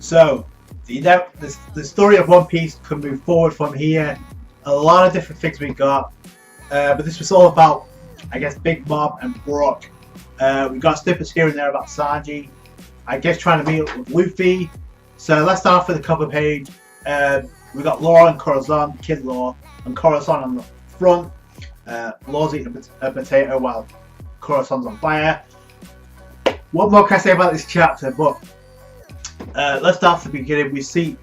So the story of One Piece can move forward from here. A lot of different things we got, but this was all about, I guess, Big Mom and Brook. We got snippets here and there about Sanji, I guess, trying to meet up with Luffy. So let's start off with the cover page. We got Law and Corazon, Kid Law, and Corazon on the front. Law's eating a potato while Corazon's on fire. What more can I say about this chapter? But let's start from the beginning. We see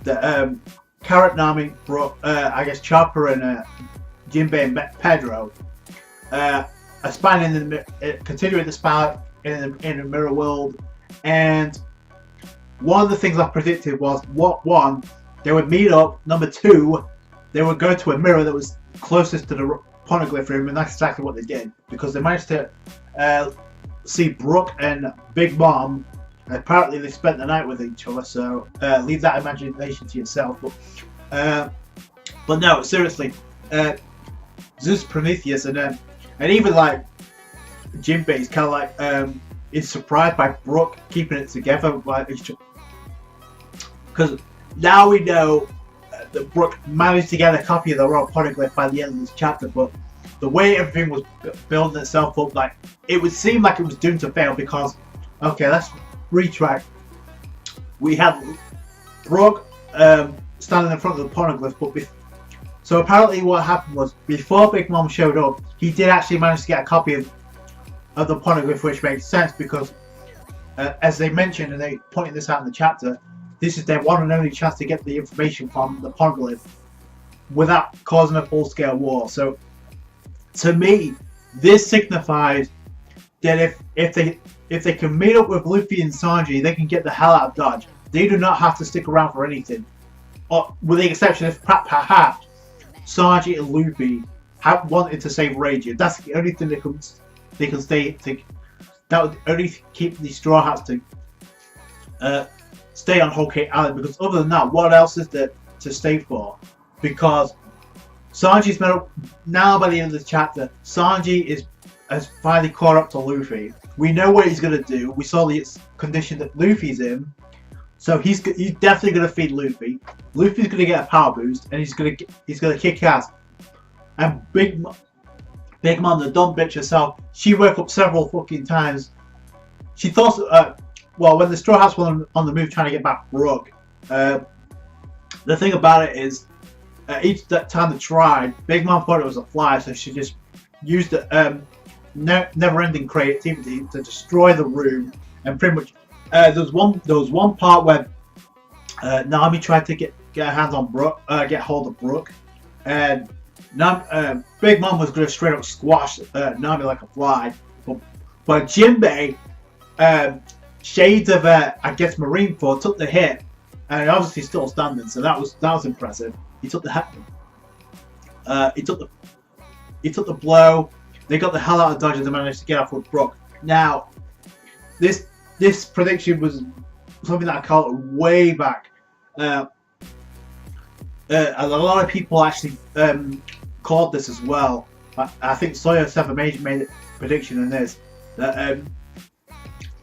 that Carrot, Nami, Brook, I guess Chopper and Jinbei and Pedro are spanning in the continuing the span in the mirror world. And one of the things I predicted was, one, they would meet up. Number two, they would go to a mirror that was closest to the poneglyph room, and that's exactly what they did, because they managed to see Brook and Big Mom. Apparently they spent the night with each other, so leave that imagination to yourself. But no, seriously, Zeus, Prometheus, and even like Jinbei is kind of like is surprised by Brook keeping it together, like, because now we know that Brook managed to get a copy of the Royal Poneglyph by the end of this chapter. But the way everything was building itself up, like, it would seem like it was doomed to fail, because, okay, let's retract. We had Brook standing in front of the Poneglyph, but so apparently what happened was, before Big Mom showed up, he did actually manage to get a copy of the Poneglyph, which makes sense, because as they mentioned, and they pointed this out in the chapter, this is their one and only chance to get the information from the Poneglyph without causing a full-scale war. So to me, this signifies that if they can meet up with Luffy and Sanji, they can get the hell out of Dodge. They do not have to stick around for anything, with the exception of perhaps Sanji and Luffy have wanted to save Radiant. That's the only thing they can stay. That would only keep the Straw Hats to stay on Whole Cake Island, because other than that, what else is there to stay for? Because Sanji's met up now. By the end of the chapter, Sanji has finally caught up to Luffy. We know what he's gonna do. We saw the condition that Luffy's in, so he's definitely gonna feed Luffy. Luffy's gonna get a power boost, and he's gonna kick ass. And Big Mom, the dumb bitch herself, she woke up several fucking times. She thought, well, when the Straw Hats were on the move trying to get back Brook, the thing about it is, each time they tried, Big Mom thought it was a fly, so she just used the never-ending creativity to destroy the room. And pretty much, there was one part where Nami tried to get her hands on Brook, get hold of Brook, and Big Mom was going to straight up squash Nami like a fly, but Jinbei, shades of I guess Marineford, took the hit, and obviously still standing, so that was impressive. He took the blow. They got the hell out of Dodge, and they managed to get off with Brook. Now, this prediction was something that I called way back. A lot of people actually called this as well. I think Sawyer Seven Major made a prediction in this that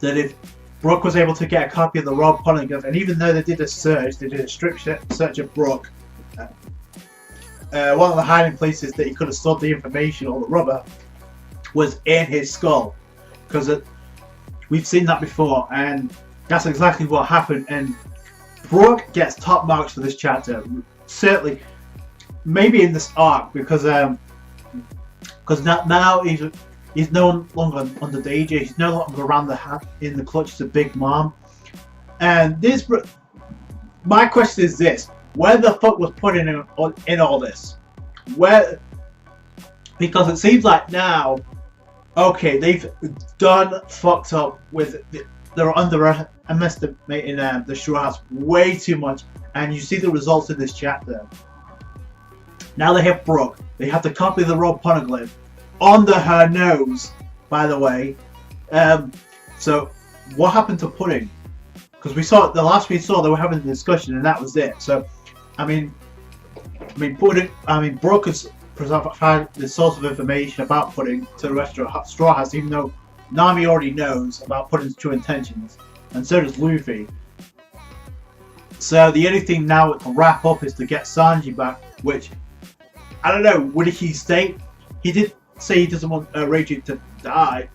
if Brook was able to get a copy of the Royal Poneglyph, and even though they did a strip search of Brook, one of the hiding places that he could have stored the information or the rubber was in his skull, because we've seen that before, and that's exactly what happened. And Brook gets top marks for this chapter, certainly, maybe in this arc, because now he's no longer under danger. He's no longer around in the clutches of Big Mom. And my question is this: where the fuck was put in all this? Because it seems like now, okay, they've fucked up with they're underestimating the Straw Hats way too much, and you see the results in this chapter. Now they have Brook. They have to copy the Royal Poneglyph under her nose, by the way. So what happened to Pudding? Because we saw the last we saw, they were having a discussion, and that was it. So I mean, Brook has provided the source of information about Pudding to the rest of Straw Hats, even though Nami already knows about Pudding's true intentions, and so does Luffy. So the only thing now to wrap up is to get Sanji back, which I don't know. Would he stay? He did say he doesn't want Reiji to die,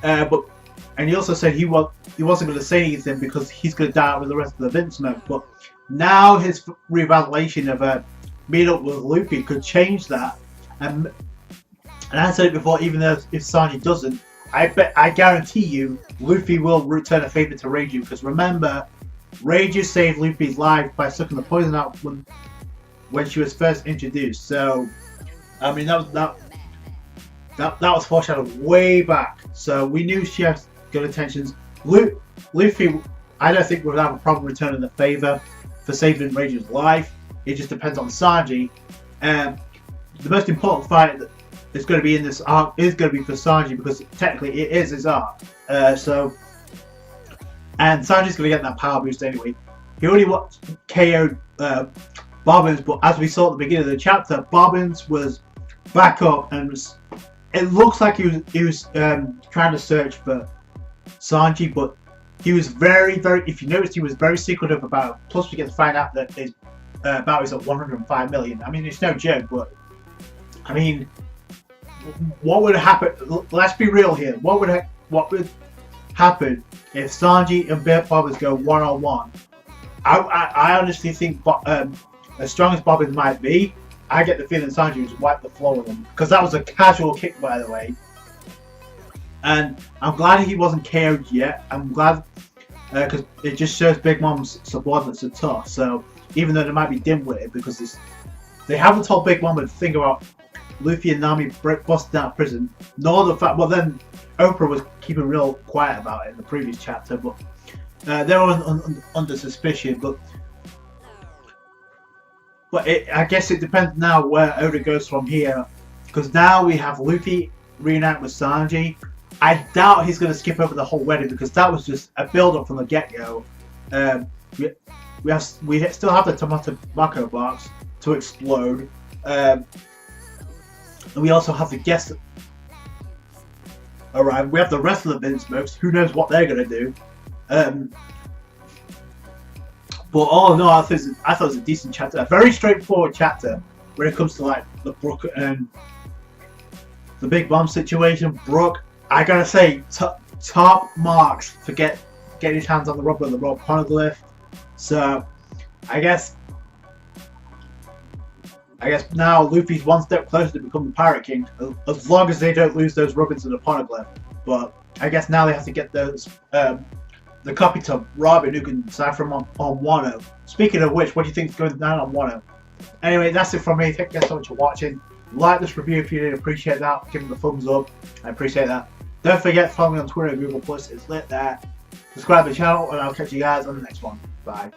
and he also said he wasn't going to say anything because he's going to die with the rest of the Vince Smoke. But now his reevaluation of meet up with Luffy could change that. And I said it before, even though if Sanji doesn't, I guarantee you Luffy will return a favor to Reiji, because remember, Reiji saved Luffy's life by sucking the poison out when she was first introduced. So I mean that was foreshadowed way back. So we knew she has good intentions. Luffy, I don't think would have a problem returning the favor for saving Reiji's life. It just depends on Sanji. The most important fight that is going to be in this arc is going to be for Sanji, because technically it is his arc. And Sanji's going to get that power boost anyway. He already KO'd Bobbins, but as we saw at the beginning of the chapter, Bobbins was back up, and it looks like he was trying to search for Sanji, but he was very, if you noticed, he was very secretive about it. Plus we get to find out that his bout is at 105 million. I mean, it's no joke, but I mean, what would happen? Let's be real here. What would happen if Sanji and Bobbins go one-on-one? I honestly think, as strong as Bobbins might be, I get the feeling Sanji would wipe the floor with him, because that was a casual kick, by the way. And I'm glad he wasn't KO'd yet. I'm glad, because it just shows Big Mom's subordinates are tough. So even though they might be dim-witted, because they haven't told Big Mom to think about Luffy and Nami busting out of prison, nor the fact, well then Oprah was keeping real quiet about it in the previous chapter, but they were under suspicion. But I guess it depends now where Oda goes from here, because now we have Luffy reunite with Sanji. I doubt he's going to skip over the whole wedding, because that was just a build-up from the get-go. We still have the Tomato Mako box to explode. And we also have the guests arrive. We have the rest of the Vince Smokes. Who knows what they're going to do? But all in all, I thought it was a decent chapter. A very straightforward chapter when it comes to like the Brook and the Big Bomb situation. Brook, I gotta say, top marks for getting his hands on the rubber of the Rob Poneglyph. So I guess now Luffy's one step closer to becoming the Pirate King, as long as they don't lose those rubbings of the Poneglyph. But I guess now they have to get those the copy to Robin, who can decipher them on Wano. Speaking of which, what do you think is going down on Wano? Anyway, that's it from me. Thank you guys so much for watching. Like this review if you did, appreciate that. Give it a thumbs up, I appreciate that. Don't forget to follow me on Twitter and Google+. It's lit there. Subscribe to the channel, and I'll catch you guys on the next one. Bye.